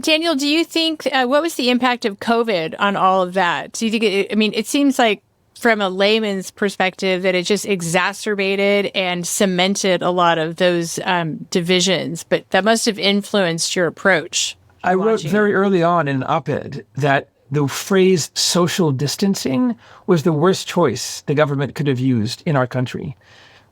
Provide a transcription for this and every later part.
Daniel, do you think, what was the impact of COVID on all of that? Do you think, it seems like from a layman's perspective that it just exacerbated and cemented a lot of those divisions, but that must have influenced your approach. I wrote very early on in an op-ed that the phrase social distancing was the worst choice the government could have used in our country.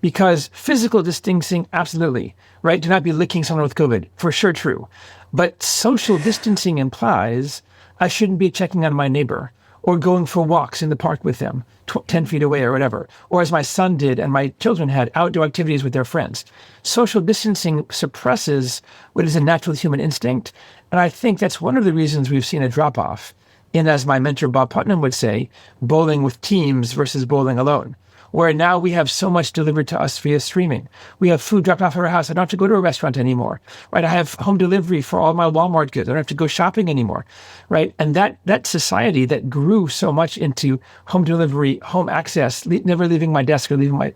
Because physical distancing, absolutely, right? Do not be licking someone with COVID, for sure true. But social distancing implies I shouldn't be checking on my neighbor or going for walks in the park with them 10 feet away or whatever. Or as my son did and my children had, outdoor activities with their friends. Social distancing suppresses what is a natural human instinct. And I think that's one of the reasons we've seen a drop-off in, as my mentor Bob Putnam would say, bowling with teams versus bowling alone. Where now we have so much delivered to us via streaming. We have food dropped off at our house. I don't have to go to a restaurant anymore, right? I have home delivery for all my Walmart goods. I don't have to go shopping anymore, right? And that society that grew so much into home delivery, home access, never leaving my desk or leaving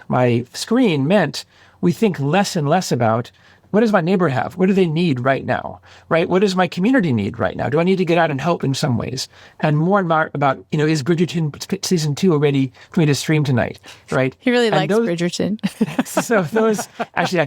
my screen meant we think less and less about what does my neighbor have? What do they need right now, right? What does my community need right now? Do I need to get out and help in some ways? And more about, is Bridgerton season 2 ready for me to stream tonight, right? He really likes Bridgerton. So those, actually,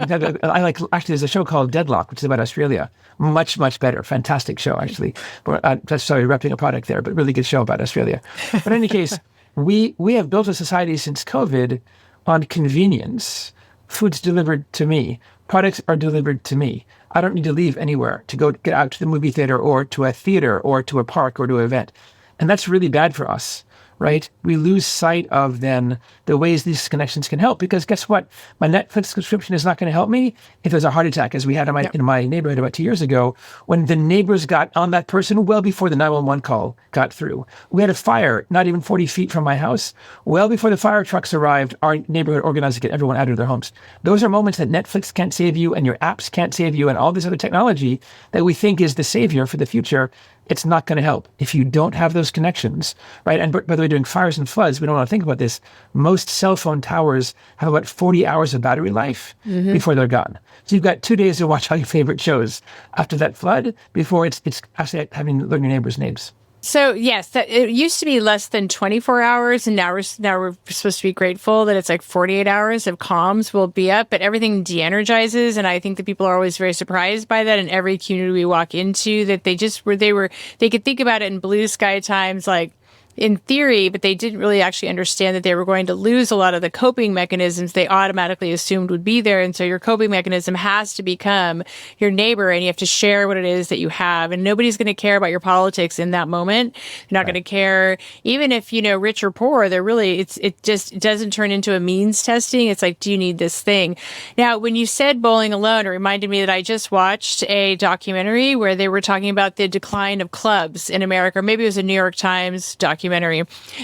there's a show called Deadlock, which is about Australia. Much, much better. Fantastic show, actually. Sorry, repping a product there, but really good show about Australia. But in any case, we have built a society since COVID on convenience. Food's delivered to me. Products are delivered to me. I don't need to leave anywhere to go get out to the movie theater or to a theater or to a park or to an event. And that's really bad for us, right? We lose sight of then the ways these connections can help. Because guess what? My Netflix subscription is not going to help me if there's a heart attack, as we had in my neighborhood about 2 years ago, when the neighbors got on that person well before the 911 call got through. We had a fire not even 40 feet from my house. Well before the fire trucks arrived, our neighborhood organized to get everyone out of their homes. Those are moments that Netflix can't save you and your apps can't save you and all this other technology that we think is the savior for the future. It's not going to help if you don't have those connections, right? And by the way, during fires and floods, we don't want to think about this. Most cell phone towers have about 40 hours of battery life before they're gone. So you've got 2 days to watch all your favorite shows after that flood before it's actually having to learn your neighbors' names. So yes, it used to be less than 24 hours, and now we're supposed to be grateful that it's like 48 hours of comms will be up, but everything de-energizes, and I think that people are always very surprised by that in every community we walk into, that they could think about it in blue sky times, like in theory, but they didn't really actually understand that they were going to lose a lot of the coping mechanisms they automatically assumed would be there. And so your coping mechanism has to become your neighbor, and you have to share what it is that you have. And nobody's going to care about your politics in that moment. They're not going to care, even if, rich or poor. They're really, it doesn't turn into a means testing. It's like, do you need this thing? Now, when you said bowling alone, it reminded me that I just watched a documentary where they were talking about the decline of clubs in America. Or maybe it was a New York Times documentary.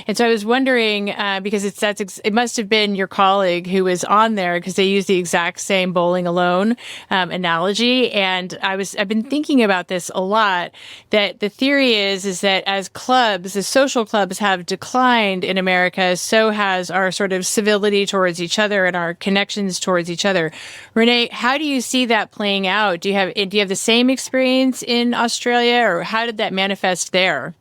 And so I was wondering, because it must have been your colleague who was on there, because they use the exact same bowling alone analogy. And I've been thinking about this a lot, that the theory is that as social clubs have declined in America, so has our sort of civility towards each other and our connections towards each other. Renee, how do you see that playing out? Do you have the same experience in Australia, or how did that manifest there?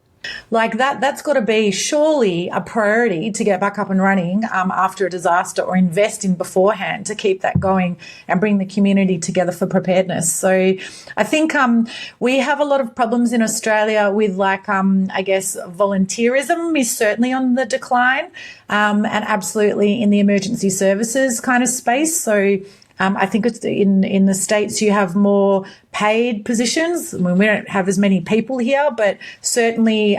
Like that's got to be surely a priority to get back up and running after a disaster, or invest in beforehand to keep that going and bring the community together for preparedness. So I think we have a lot of problems in Australia with I guess volunteerism is certainly on the decline, and absolutely in the emergency services kind of space. So I think it's in the States you have more paid positions. I mean, we don't have as many people here, but certainly,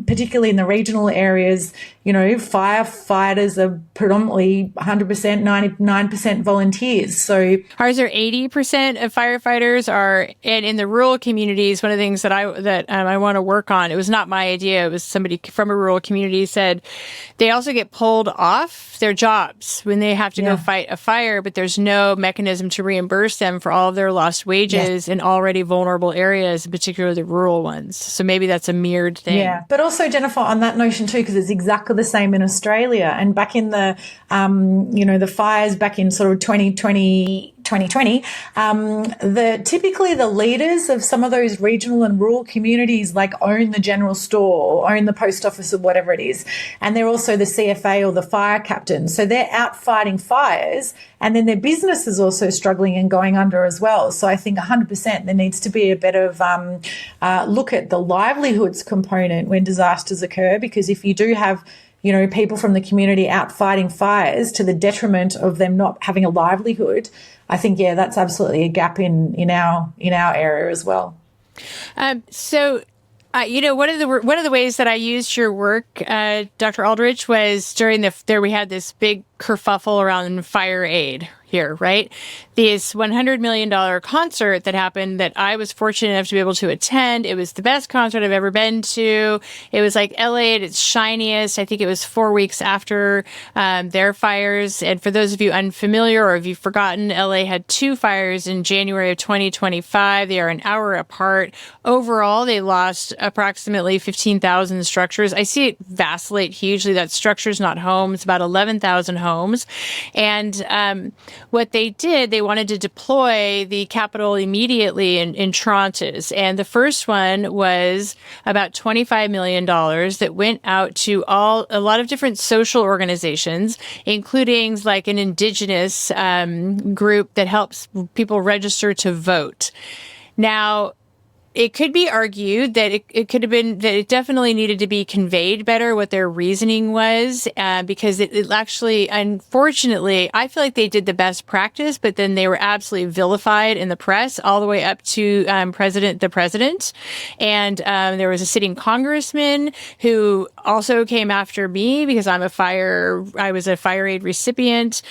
particularly in the regional areas, firefighters are predominantly 100%, 99% volunteers. So ours are 80% of firefighters are, and in the rural communities, one of the things that I want to work on, it was not my idea, it was somebody from a rural community said they also get pulled off their jobs when they have to go fight a fire, but there's no mechanism to reimburse them for all of their lost wages in already vulnerable areas, in particular the rural ones. So maybe that's a mirrored thing. Yeah, but also, Jennifer, on that notion too, because it's exactly the same in Australia. And back in the, the fires back in sort of 2020, 2020, typically the leaders of some of those regional and rural communities like own the general store or own the post office or whatever it is. And they're also the CFA or the fire captain. So they're out fighting fires, and then their business is also struggling and going under as well. So I think 100% there needs to be a bit of look at the livelihoods component when disasters occur, because if you do have people from the community out fighting fires to the detriment of them not having a livelihood, I think, that's absolutely a gap in our area as well. So, one of the ways that I used your work, Dr. Aldrich, was during we had this big kerfuffle around fire aid here, right? This $100 million concert that happened that I was fortunate enough to be able to attend. It was the best concert I've ever been to. It was like LA at its shiniest. I think it was 4 weeks after their fires. And for those of you unfamiliar or if you've forgotten, LA had 2 fires in January of 2025. They are an hour apart. Overall, they lost approximately 15,000 structures. I see it vacillate hugely. That's structures, not homes, about 11,000 homes. And what they did, they wanted to deploy the capital immediately in tranches. And the first one was about $25 million that went out to a lot of different social organizations, including like an indigenous group that helps people register to vote. Now, it could be argued that it could have been that it definitely needed to be conveyed better what their reasoning was, because it actually, unfortunately, I feel like they did the best practice, but then they were absolutely vilified in the press all the way up to the president. And there was a sitting congressman who also came after me because I was a fire aid recipient.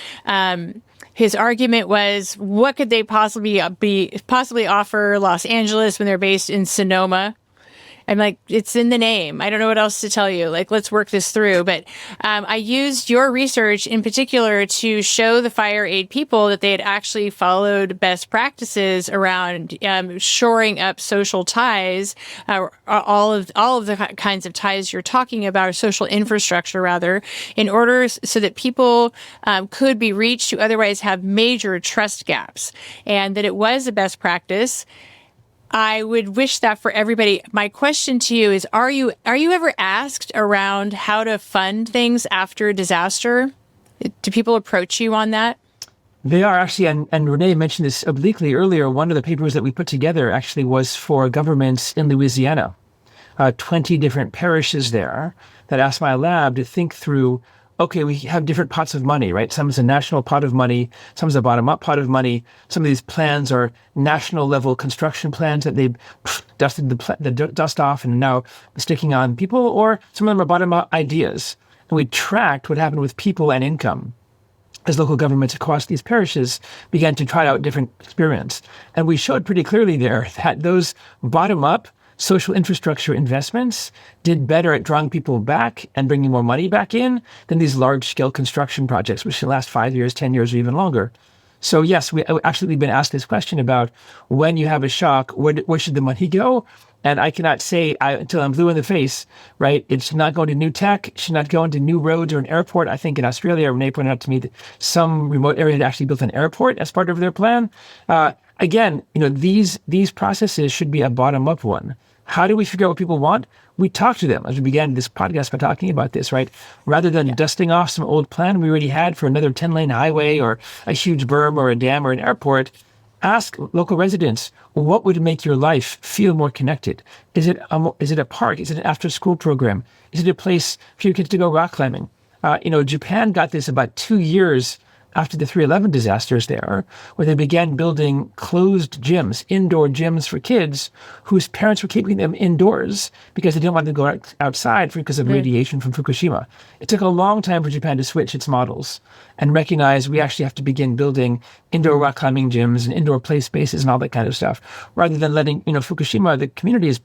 His argument was, what could they possibly offer Los Angeles when they're based in Sonoma? I'm like, it's in the name. I don't know what else to tell you. Like, let's work this through. But I used your research in particular to show the fire aid people that they had actually followed best practices around shoring up social ties, all of the kinds of ties you're talking about, or social infrastructure rather, in order so that people could be reached who otherwise have major trust gaps, and that it was a best practice. I would wish that for everybody. My question to you is, are you ever asked around how to fund things after a disaster? Do people approach you on that? They are actually, and Renee mentioned this obliquely earlier, one of the papers that we put together actually was for governments in Louisiana, 20 different parishes there that asked my lab to think through, okay, we have different pots of money, right? Some is a national pot of money, some is a bottom-up pot of money. Some of these plans are national-level construction plans that they've dusted the dust off and now sticking on people, or some of them are bottom-up ideas. And we tracked what happened with people and income as local governments across these parishes began to try out different experiments. And we showed pretty clearly there that those bottom-up social infrastructure investments did better at drawing people back and bringing more money back in than these large-scale construction projects, which can last 5 years, 10 years, or even longer. So yes, we actually been asked this question about when you have a shock, where should the money go? And I cannot say until I'm blue in the face, right? It should not go into new tech. It should not go into new roads or an airport. I think in Australia, Renee pointed out to me that some remote area had actually built an airport as part of their plan. Again, these processes should be a bottom-up one. How do we figure out what people want? We talk to them, as we began this podcast by talking about this, right? Rather than dusting off some old plan we already had for another 10-lane highway or a huge berm or a dam or an airport, ask local residents, what would make your life feel more connected? Is it a park? Is it an after-school program? Is it a place for your kids to go rock climbing? Japan got this about 2 years after the 3/11 disasters there, where they began building closed gyms, indoor gyms for kids whose parents were keeping them indoors because they didn't want them to go outside because of radiation from Fukushima. It took a long time for Japan to switch its models and recognize we actually have to begin building indoor rock climbing gyms and indoor play spaces and all that kind of stuff, rather than letting, Fukushima, the community is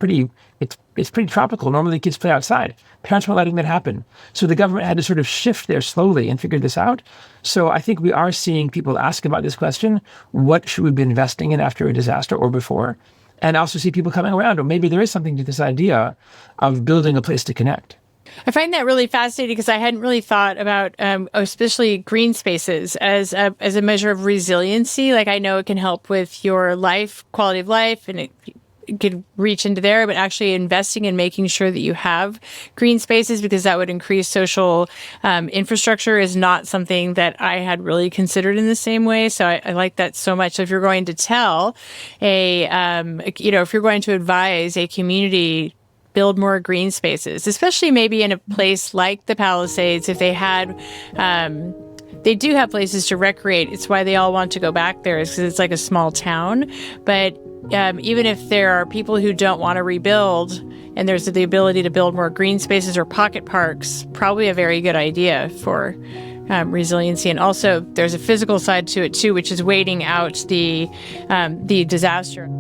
it's pretty tropical. Normally kids play outside. Parents weren't letting that happen. So the government had to sort of shift there slowly and figure this out. So I think we are seeing people ask about this question, what should we be investing in after a disaster or before? And also see people coming around, or maybe there is something to this idea of building a place to connect. I find that really fascinating because I hadn't really thought about, especially green spaces as a measure of resiliency. Like I know it can help with your quality of life, and it could reach into there, but actually investing in making sure that you have green spaces because that would increase social infrastructure is not something that I had really considered in the same way. So I like that so much. So if you're going to tell if you're going to advise a community build more green spaces, especially maybe in a place like the Palisades, if they had, they do have places to recreate. It's why they all want to go back there, is because it's like a small town. But even if there are people who don't want to rebuild and there's the ability to build more green spaces or pocket parks, probably a very good idea for resiliency. And also there's a physical side to it too, which is waiting out the disaster.